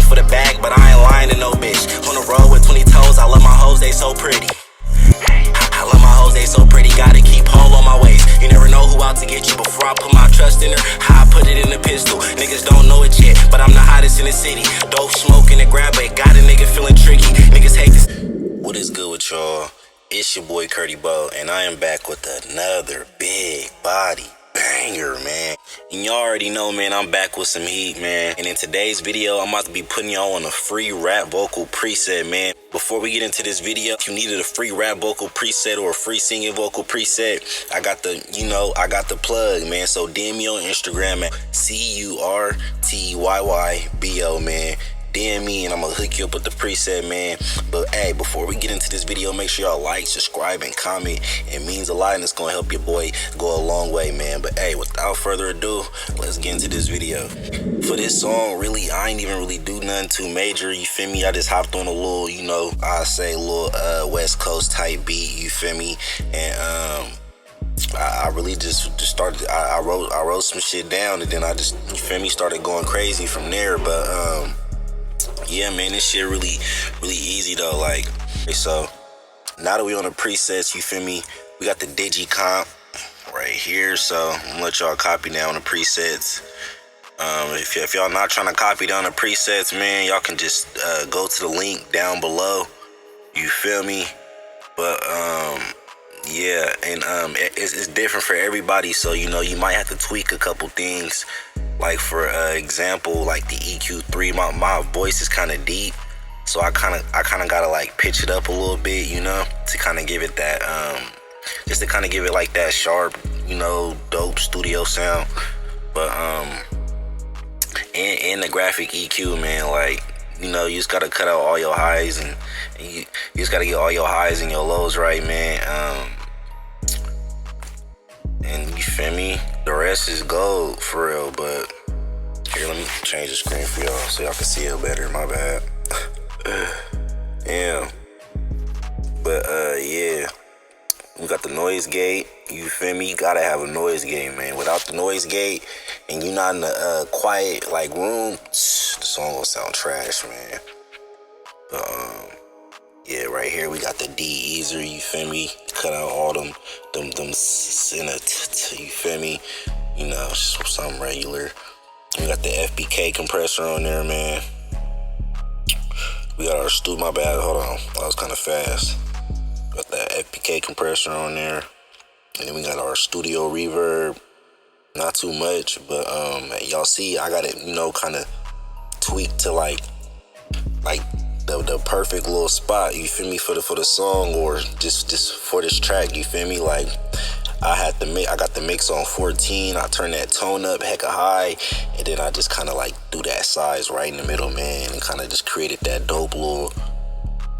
looking for the bag, but I ain't lying to no bitch. On the road with 20 toes, I love my hoes, they so pretty. I love my hoes, they so pretty, gotta keep hole on my waist. You never know who out to get you before I put my trust in her. How I put it in the pistol, niggas don't know it yet, but I'm the hottest in the city. Dope smoking and grab it, got a nigga feeling tricky. Niggas hate this. What is good with y'all? It's your boy Curdy Bo, and I am back with another big body banger, man. And y'all already know, man, I'm back with some heat, man. And in today's video, I'm about to be putting y'all on a free rap vocal preset, man. Before we get into this video, if you needed a free rap vocal preset or a free singing vocal preset, I got the plug, man. So DM me on Instagram at CURTYYBO, man. DM me and I'm gonna hook you up with the preset, man. But hey, before we get into this video, make sure y'all like, subscribe, and comment. It means a lot and it's gonna help your boy go a long way, man. But hey, without further ado, let's get into this video. For this song, really, I ain't even really do nothing too major, you feel me? I just hopped on a little, you know, I say a little West Coast type beat, you feel me? And I really just started, I wrote some shit down and then I just, you feel me, started going crazy from there. But yeah, man, this shit really easy though. Like, so now that we on the presets, you feel me, we got the digi comp right here. So I'm gonna let y'all copy down the presets. If y'all not trying to copy down the presets, man, y'all can just go to the link down below, you feel me? But yeah, and it's different for everybody, so you know, you might have to tweak a couple things. Like for example, like the EQ3, my voice is kind of deep, so I kind of gotta like pitch it up a little bit, you know, to kind of give it that just to kind of give it like that sharp, you know, dope studio sound. But and the graphic EQ, man, like, you know, you just gotta cut out all your highs and you just gotta get all your highs and your lows right, man. And you feel me? The rest is gold for real. But here, let me change the screen for y'all so y'all can see it better. My bad. Yeah. But yeah, we got the noise gate. You feel me? You gotta have a noise gate, man. Without the noise gate and you're not in a quiet like room, the song gonna sound trash, man. Yeah, right here we got the de-easer, you feel me? Cut out all them you feel me? You know, something regular. We got the FBK compressor on there, man. We got our my bad, hold on, that was kind of fast. Got that FBK compressor on there. And then we got our studio reverb. Not too much, but y'all see I got it, you know, kind of tweaked to like the perfect little spot, you feel me, for the song, or just for this track, you feel me? Like I got the mix on 14, I turned that tone up hecka high, and then I just kind of like threw that size right in the middle, man, and kind of just created that dope little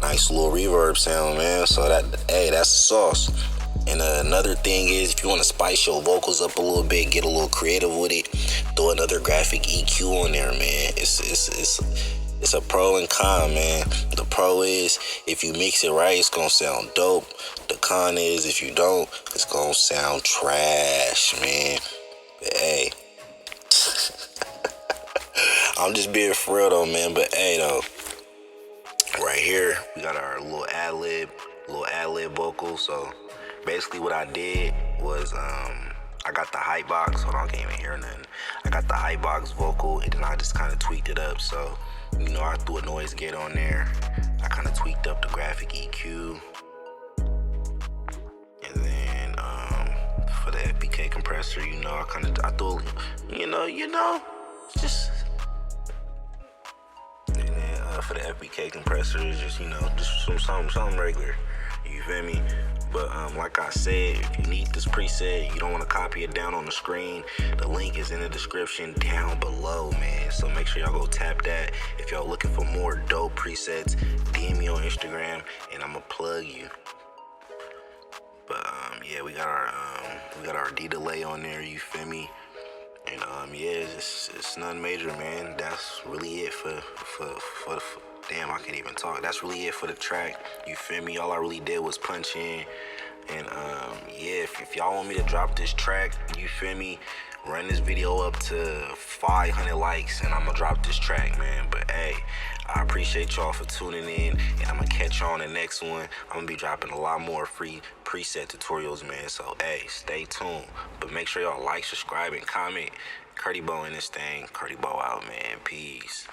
nice little reverb sound, man. So that, hey, that's the sauce. And another thing is, if you want to spice your vocals up a little bit, get a little creative with it, throw another graphic EQ on there, man. It's a pro and con, man. The pro is, if you mix it right, it's gonna sound dope. The con is, if you don't, it's gonna sound trash, man. But hey, I'm just being for real though, man. But hey though, right here we got our little ad-lib vocal. So basically what I did was I got the hype box. Hold on, I can't even hear nothing. I got the hype box vocal, and then I just kind of tweaked it up. So, you know, I threw a noise gate on there. I kind of tweaked up the graphic EQ. And then for the FBK compressor, you know, I threw, you know, just. And then for the FBK compressor, it's just, you know, just something regular. You feel me? But like I said, if you need this preset, you don't want to copy it down on the screen, the link is in the description down below, man. So make sure y'all go tap that. If y'all looking for more dope presets, DM me on Instagram and I'm gonna plug you. But yeah, we got our D delay on there, you feel me? And yeah, it's nothing major, man. That's really it for damn, I can't even talk. That's really it for the track, you feel me? All I really did was punch in. And yeah, if y'all want me to drop this track, you feel me, run this video up to 500 likes and I'm gonna drop this track, man. But hey, appreciate y'all for tuning in, and I'm gonna catch y'all on the next one. I'm gonna be dropping a lot more free preset tutorials, man. So hey, stay tuned. But make sure y'all like, subscribe, and comment. Curdy Bo in this thing. Curdy Bo out, man. Peace.